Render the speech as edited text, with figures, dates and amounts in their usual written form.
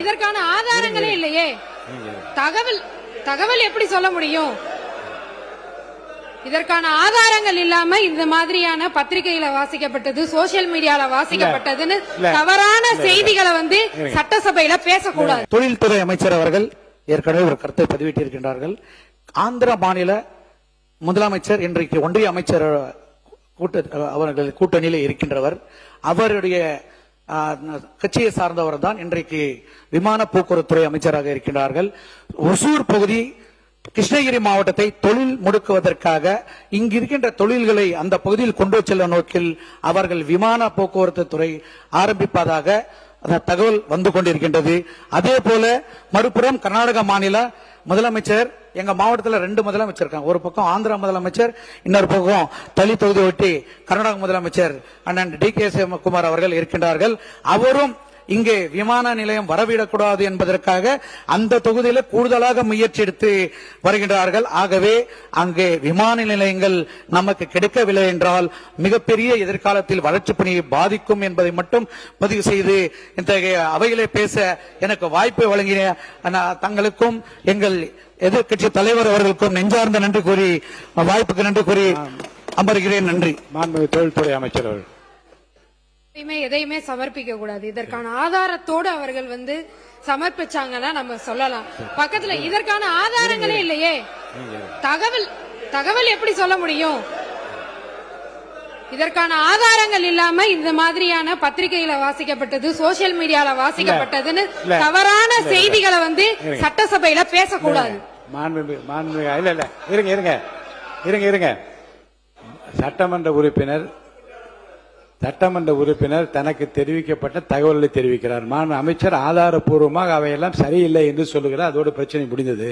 இதற்கான ஆதாரங்களே இல்லையே. தகவல் எப்படி சொல்ல முடியும்? இதற்கான ஆதாரங்கள் இல்லாம இந்த மாதிரியான பத்திரிகையில வாசிக்கப்பட்டது, சோசியல் மீடியால வாசிக்கப்பட்டதுன்னு தவறான செய்திகளை சட்டசபையில பேசக்கூடாது. தொழில்துறை அமைச்சர் அவர்கள் ஏற்கனவே ஒரு கருத்தை பதிவிட்டிருக்கின்றார்கள். ஆந்திர மாநில முதலமைச்சர் இன்றைக்கு ஒன்றிய அமைச்சர் அவர்கள் கூட்டணியில் இருக்கின்றவர். அவருடைய கட்சியை சார்ந்தவர் தான் இன்றைக்கு விமான போக்குவரத்துறை அமைச்சராக இருக்கின்றார்கள். ஒசூர் பகுதி கிருஷ்ணகிரி மாவட்டத்தை தொழில் முடுக்குவதற்காக இங்கு இருக்கின்ற தொழில்களை அந்த பகுதியில் கொண்டு செல்லும் நோக்கில் அவர்கள் விமான போக்குவரத்து துறை ஆரம்பிப்பதாக தகவல் வந்து கொண்டிருக்கின்றது. அதே போல மறுபுறம் கர்நாடக மாநில முதலமைச்சர், எங்க மாவட்டத்தில் 2 முதலமைச்சர் இருக்காங்க. ஒரு பக்கம் ஆந்திரா முதலமைச்சர், இன்னொரு பக்கம் தளி தொகுதி ஒட்டி கர்நாடக முதலமைச்சர் அண்ணன் DK சிவகுமார் அவர்கள் இருக்கின்றார்கள். அவரும் இங்கே விமான நிலையம் வரவிடக்கூடாது என்பதற்காக அந்த தொகுதியில கூடுதலாக முயற்சி எடுத்து வருகின்றார்கள். ஆகவே அங்கே விமான நிலையங்கள் நமக்கு கிடைக்கவில்லை என்றால் மிகப்பெரிய எதிர்காலத்தில் வளர்ச்சி பணியை பாதிக்கும் என்பதை மட்டும் பதிவு செய்து இத்தகைய அவையிலே பேச எனக்கு வாய்ப்பை வழங்கிய தங்களுக்கும் எங்கள் எதிர்கட்சி தலைவர் அவர்களுக்கும் நெஞ்சார்ந்த நன்றி கூறி வாய்ப்புக்கு நன்றி கூறி அமர்கிறேன். நன்றி. மாண்புமிகு தொழில்துறை அமைச்சர் அவர்கள் எதையுமே சமர்ப்பிக்க கூடாது. இதற்கான ஆதாரத்தோடு அவர்கள் சமர்ப்பிச்சாங்கன்னா நம்ம சொல்லலாம். பக்கத்துல இதற்கான ஆதாரங்களே இல்லையே. தகவல் எப்படி சொல்ல முடியும்? இதற்கான ஆதாரங்கள் இல்லாம இந்த மாதிரியான பத்திரிகையில வாசிக்கப்பட்டது, சோசியல் மீடியால வாசிக்கப்பட்டதுன்னு தவறான செய்திகளை சட்டசபையில பேசக்கூடாது. இருங்க. சட்டமன்ற உறுப்பினர் தனக்கு தெரிவிக்கப்பட்ட தகவல்களை தெரிவிக்கிறார். அமைச்சர் ஆதாரப்பூர்வமாக அவையெல்லாம் சரியில்லை என்று சொல்லுகிறார். அதோடு பிரச்சனை முடிந்தது.